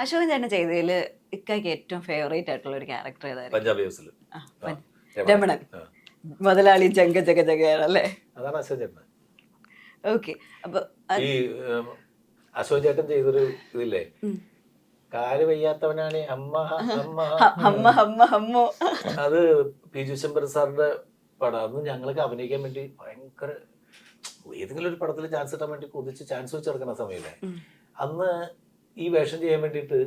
അശോകൻ ചേട്ടൻ ചെയ്തതിൽ ഇക്കായ്ക്ക് ഏറ്റവും ഫേവറേറ്റ് ആയിട്ടുള്ള ഒരു ക്യാരക്ടർ ഏതായിരുന്നു? പഞ്ചാബി ഹൗസിൽ രമണൻ, മുതലാളി ജഗ ജഗ ജഗയാണ് അല്ലേ? അതാണ് അശോക് ചേട്ടൻ. ഓക്കെ. അപ്പൊ ഈ അശോക് ചേട്ടൻ ചെയ്തൊരു ഇതില്ലേ, കാല് വയ്യാത്തവനാണ് അമ്മ അമ്മ അമ്മ അമ്മ അമ്മോ, അത് പി ജുശംബർ സാറിന്റെ പടം. അന്ന് ഞങ്ങൾക്ക് അഭിനയിക്കാൻ വേണ്ടി ഭയങ്കര ഏതെങ്കിലും ഒരു പടത്തിൽ ചാൻസ് കിട്ടാൻ വേണ്ടി കൊതിച്ച് ചാൻസ് വെച്ച് കിടക്കുന്ന സമയല്ലേ, അന്ന് ഈ വേഷം ചെയ്യാൻ വേണ്ടിയിട്ട്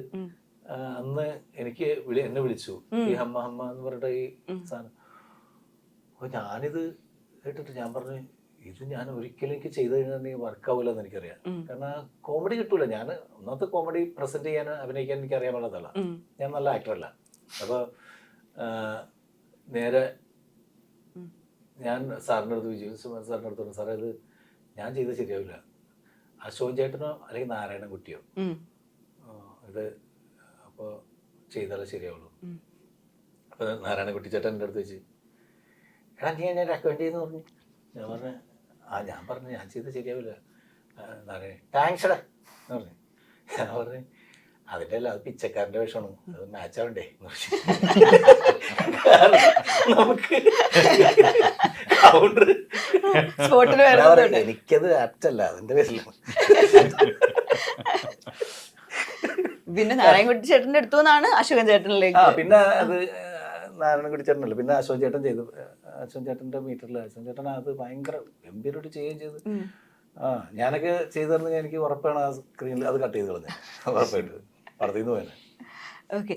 അന്ന് എനിക്ക് എന്നെ വിളിച്ചു ഈ ഹമ്മ ഹമ്മ എന്ന് പറഞ്ഞിട്ട് ഈ സാധനം. അപ്പൊ ഞാനിത് കേട്ടിട്ട് ഞാൻ പറഞ്ഞു, ഇത് ഞാൻ ഒരിക്കലും എനിക്ക് ചെയ്ത് കഴിഞ്ഞാൽ വർക്കാവില്ല എന്ന് എനിക്കറിയാം. കാരണം കോമഡി കിട്ടൂല. ഞാൻ ഒന്നാമത്തെ കോമഡി പ്രസന്റ് ചെയ്യാൻ അഭിനയിക്കാൻ എനിക്ക് അറിയാൻ പാടാത്തല്ല, ഞാൻ നല്ല ആക്ടറല്ല. അപ്പോൾ നേരെ ഞാൻ സാറിൻ്റെ അടുത്ത് വിജയ് സാറിൻ്റെ അടുത്ത് പറഞ്ഞു, സാറേ ഇത് ഞാൻ ചെയ്ത് ശരിയാവില്ല, അശോകൻ ചേട്ടനോ അല്ലെങ്കിൽ നാരായണൻകുട്ടിയോ ഇത് അപ്പോൾ ചെയ്താലേ ശരിയാവുള്ളൂ. അപ്പോൾ നാരായണൻകുട്ടി ചേട്ടൻ എൻ്റെ അടുത്ത് വെച്ച്, എടാ നീ എന്നെ റെക്കമെൻഡ് ചെയ്യുന്നു പറഞ്ഞു. ഞാൻ പറഞ്ഞു ഞാൻ ചെയ്ത് ശരിയാവില്ല. താങ്ക്സ് എടാ എന്ന് പറഞ്ഞു. ഞാൻ പറഞ്ഞു അതിൻ്റെ അല്ല, അത് പിച്ചക്കാരൻ്റെ വേഷമാണ്, അത് മാച്ച് ആവണ്ടേ നമുക്ക് എനിക്കത് ആപ്റ്റല്ല, അതിന്റെ പേരിലാണ്. പിന്നെ നാരായണൻകുട്ടി ചേട്ടന്റെ അടുത്തു നിന്നാണ് അശോകൻ ചേട്ടനിലേക്ക്. പിന്നെ അത് നാരായണൻകുട്ടി ചേട്ടനല്ല, പിന്നെ അശോകൻ ചേട്ടൻ ചെയ്തു. അശോകൻ ചേട്ടന്റെ മീറ്ററിൽ അശോകൻ ചേട്ടൻ അത് ഭയങ്കര ഗംഭീരമായിട്ട് ചെയ്യുകയും ചെയ്ത്. ഞാനൊക്കെ ചെയ്തു തരുന്ന എനിക്ക് ഉറപ്പാണ് ആ സ്ക്രീനിൽ അത് കട്ട് ചെയ്ത് കളഞ്ഞത്, ഉറപ്പായിട്ട് പടത്തിൽ നിന്ന് പോയത്. ഓക്കെ.